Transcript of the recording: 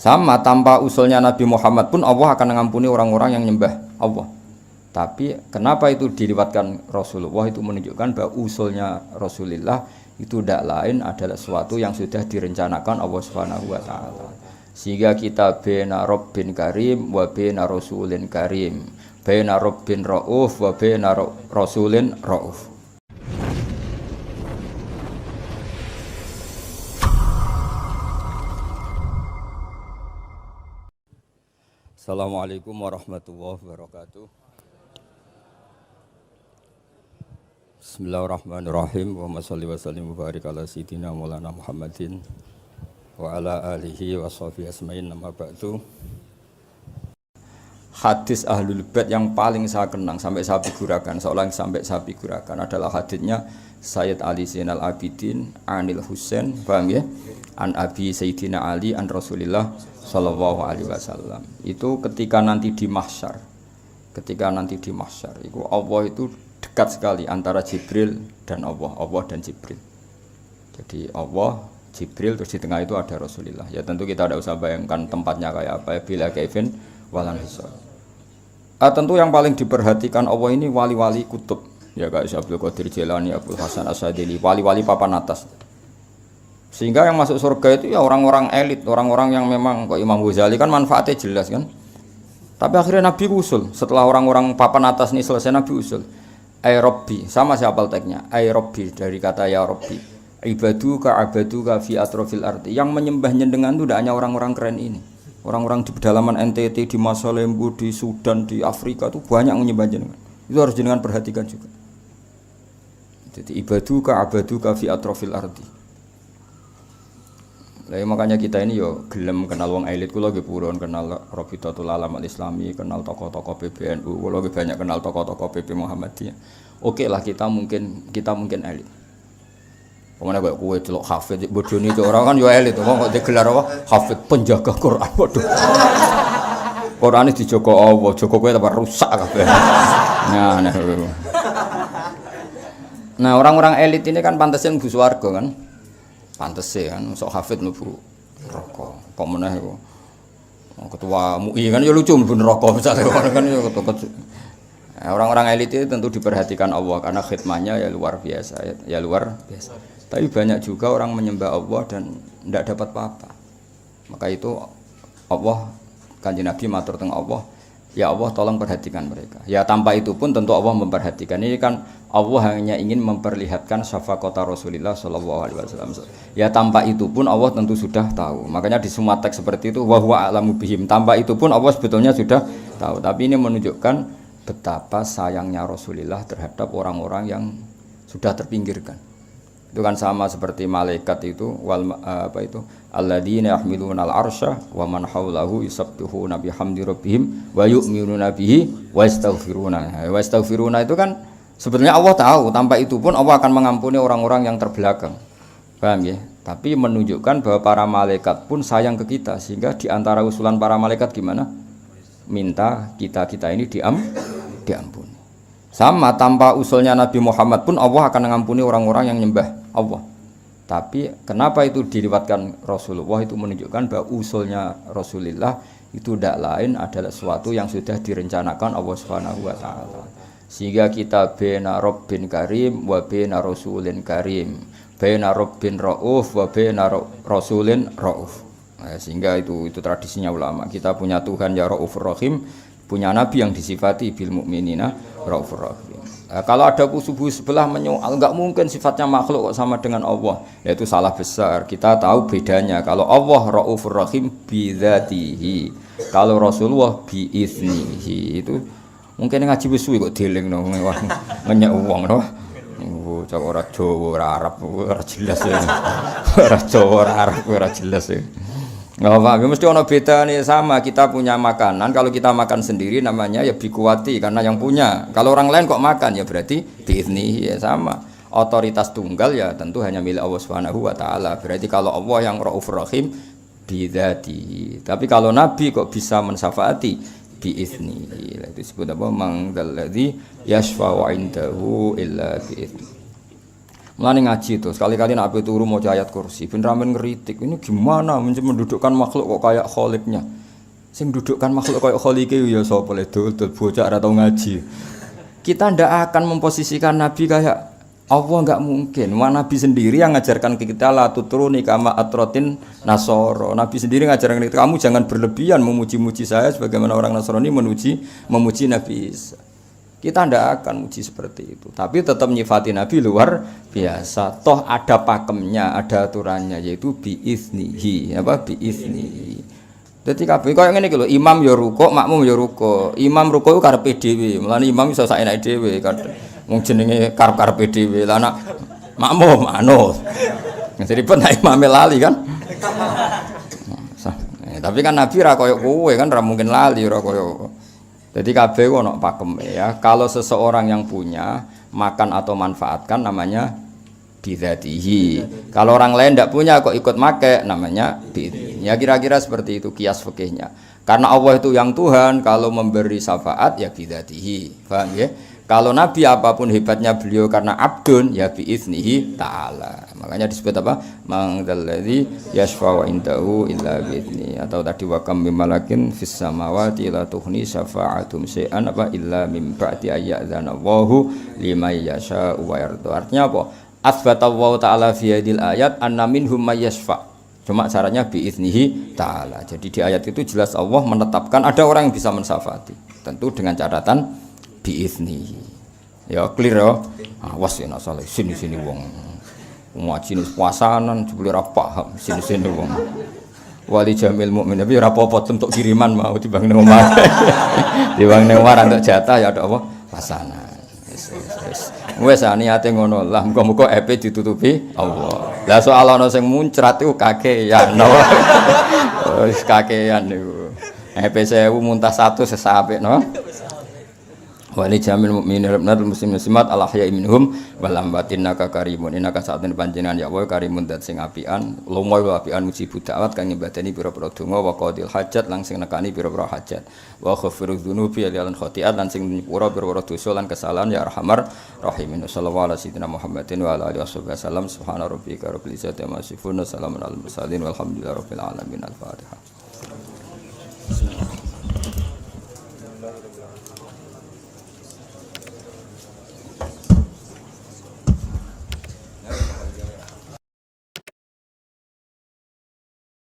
Sama tanpa usulnya Nabi Muhammad pun Allah akan mengampuni orang-orang yang nyembah Allah. Tapi kenapa itu diriwatkan Rasulullah, itu menunjukkan bahwa usulnya Rasulullah itu tidak lain adalah sesuatu yang sudah direncanakan Allah Subhanahu wa taala. Sehingga kita baina Rabbin Karim wa baina Rasulin Karim, baina Rabbin Rauf wa baina Rasulin Rauf. Assalamualaikum warahmatullahi wabarakatuh. Bismillahirrahmanirrahim. Wa shalli wa sallim wa barik ala sayyidina Maulana Muhammadin wa ala alihi wa sahbihi asma'in, nama ba'du. Hadis Ahlul Bait yang paling saya kenang sampai saya figurakan, seolah sampai saya figurakan adalah hadisnya Sayyid Ali Zainal Abidin Anil Husain, paham ya? An Abi Sayyidina Ali an Rasulillah sallallahu alaihi wasallam. Itu ketika nanti di mahsyar. Itu Allah itu dekat sekali antara Jibril dan Allah dan Jibril. Jadi Allah, Jibril, terus di tengah itu ada Rasulullah. Ya tentu kita tidak usah bayangkan tempatnya kayak apa, bila kaifin walan hisab. Tentu yang paling diperhatikan Allah ini wali-wali kutub. Ya kayak Abdul Qadir Jailani, Abdul Hasan Asyadili, wali-wali papan atas. Sehingga yang masuk surga itu ya orang-orang elit, orang-orang yang memang kok Imam Ghazali kan manfaatnya jelas kan. Tapi akhirnya Nabi usul, setelah orang-orang papan atas ini selesai, Nabi usul, ay Rabbi, sama siapa teknya, ay Rabbi, dari kata ya Rabbi, ibaduka fi atrofil arti. Yang menyembahnya dengan itu tidak hanya orang-orang keren ini, orang-orang di pedalaman NTT, di Masalembu, di Sudan, di Afrika itu banyak menyembah jenengan. Itu harus jenengan perhatikan juga. Jadi ibaduka fi atrofil arti. Lah makanya kita ini yo gelem kenal wong elit, kula nggih purun kenal Rabitatul Alam Al-Islami, kenal tokoh-tokoh PBNU, kula nggih banyak kenal tokoh-tokoh PP Muhammadiyah. Oke lah kita mungkin elit. Pemene kok kowe celok hafid bodoni cok ora kan yo elit, kok digelar apa? Hafid penjaga Quran. Waduh. Qurane dijogo Allah, jogo kowe tambah rusak kabeh. Nah, orang-orang elit ini kan pantasnya mlebu swarga kan. Pantes kan, sok hafid mlebu neraka. Kok meneh kok. Ketua MUI kan ya lucu mlebu neraka misale kan ya ketua. Orang-orang elit itu tentu diperhatikan Allah karena khidmahnya ya luar biasa. Tapi banyak juga orang menyembah Allah dan tidak dapat apa-apa. Maka itu Allah, Kanjeng Nabi matur teng Allah, ya Allah tolong perhatikan mereka. Ya tanpa itu pun tentu Allah memperhatikan. Ini kan Allah hanya ingin memperlihatkan syafaqata Rasulullah sallallahu alaihi wasallam. Ya tanpa itu pun Allah tentu sudah tahu. Makanya di semua teks seperti itu wa huwa a'lamu bihim. Tanpa itu pun Allah sebetulnya sudah tahu. Tapi ini menunjukkan betapa sayangnya Rasulullah terhadap orang-orang yang sudah terpinggirkan. Itu kan sama seperti malaikat itu alladzina yahmiluna al-arsya wa man haulahu yusabbihuna bihamdi rabbihim wa yu'minuna bihi wa yastaghfiruna. Wa yastaghfiruna itu kan sebetulnya Allah tahu, tanpa itu pun Allah akan mengampuni orang-orang yang terbelakang. Paham ya? Tapi menunjukkan bahwa para malaikat pun sayang ke kita, sehingga di antara usulan para malaikat gimana? Minta kita ini diampuni. Sama tanpa usulnya Nabi Muhammad pun Allah akan mengampuni orang-orang yang nyembah Allah. Tapi kenapa itu diriwatkan Rasulullah, itu menunjukkan bahwa usulnya Rasulullah itu tidak lain adalah sesuatu yang sudah direncanakan Allah Subhanahu wa taala. Sehingga kita baina Rabbin Karim wa baina Rasulin Karim, baina Rabbin Rauf wa baina Rasulin Rauf. Sehingga itu tradisinya ulama. Kita punya Tuhan ya Raufur Rahim, punya Nabi yang disifati bil mukminina Raufur Rahim. Kalau ada kusubu sebelah menyoal, enggak mungkin sifatnya makhluk kok sama dengan Allah. Yaitu salah besar. Kita tahu bedanya. Kalau Allah Raufur Rahim bi dzatihi, kalau Rasulullah bi iznihi. Itu mungkin ngaji wis suwi kok dieling no ngenyek wong no. Cak ora Jawa ora Arab ora jelas ya. Ora Jawa ora Arab ora jelas ya. Enggak apa, mesti ono bedane. Sama kita punya makanan, kalau kita makan sendiri namanya ya bikuwati karena yang punya. Kalau orang lain kok makan ya berarti biizni ya sama. Otoritas tunggal ya tentu hanya milik Allah Subhanahu wa taala. Berarti kalau Allah yang Raufur Rahim bidzatihi. Tapi kalau Nabi kok bisa mensyafaati biizni. Itu disebut apa? Mangdalladzi yashfa'u 'indahu illa biizni. Mulane ngaji tuh, sekali-kali nak ape turu maca ayat kursi, ben ramen ngeritik. Ini gimana mendudukkan makhluk kok kayak kholiknya. Sing dudukkan makhluk kayak kholike ya sapa le dul bocah ora tau ngaji. Kita ndak akan memposisikan Nabi kayak Allah, enggak mungkin. Nabi sendiri yang ngajarkan ke kita la tutruni kama atrotin nasoro. Nabi sendiri ngajarkan ke kita, kamu jangan berlebihan memuji-muji saya sebagaimana orang Nasrani memuji Nabi Isa. Kita tidak akan muji seperti itu, tapi tetap nyifati Nabi luar biasa. Toh ada pakemnya, ada aturannya, yaitu biiznihi, apa biiznihi. Jadi kabeh koyo ngene iki lho, imam ya rukuk, makmum ya rukuk. Imam rukuk ku karepe dhewe, mulane imam iso sak enake dhewe kan. Wong jenenge karep-karepe dhewe. Lah anak makmum anut. Jadi pun imam lali kan. Tapi kan Nabi ra koyo kowe kan, ra mungkin lali ora koyo. Jadi kabeh ono pakem ya. Kalau seseorang yang punya makan atau manfaatkan namanya bidzatihi. Kalau orang lain tidak punya kok ikut make namanya bidzatihi. Ya kira-kira seperti itu kias fikihnya. Karena Allah itu yang Tuhan, kalau memberi syafaat ya bidzatihi. Paham ya? Kalau Nabi apapun hebatnya beliau karena abdun ya biiznihi ta'ala. Makanya disebut apa? Mangdalladzi yashfa'u indahu illa bi'izni. Atau tadi wa kam mim malakin fis samawati la tughni syafa'atum syai'an apa illa mim ba'di ayyadzana Allahu liman yasha'u wa yarda. Artinya apa? Asbata Allah ta'ala fi hadil ayat anna minhum may yashfa'. Cuma caranya biiznihi ta'ala. Jadi di ayat itu jelas Allah menetapkan ada orang yang bisa mensyafaati. Tentu dengan catatan biiznihi. Ya clear ya. Awas ya nak salah sini-sini wong. Ngaji nis puasanan jebule ora paham sini-sini wong. Wali jamil mukmin tapi ora apa-apa untuk kiriman mau dibang nang omah. Dibang nang omah untuk jatah ya ada apa? Pasanan. Wes niate ngono lah, muga-muga epe ditutupi Allah. Lah soal ana sing muncrat iku kakean. Wis kakean niku. Epe 1000 muntah 100 sesapik no. Wali jamil mukminin benar muslim muslimat al ahya minhum wal amwatin naka karimun inaka saatene panjenengan ya wa karimun dat sing apian lumoy apian muji budawat kang nyembadani pira-pira donga wa qadil hajat lang sing nekani pira-pira hajat wa ghafiru dzunubi lan khotiat lan sing nyepura pira-pira dosa lan kesalahan ya arhamar rahimin sallallahu alaihi Muhammadin wa ala alihi wasallam subhana rabbika rabbil izzati amma yasifun salamun alal mursalin walhamdulillahi rabbil alamin al-fatihah.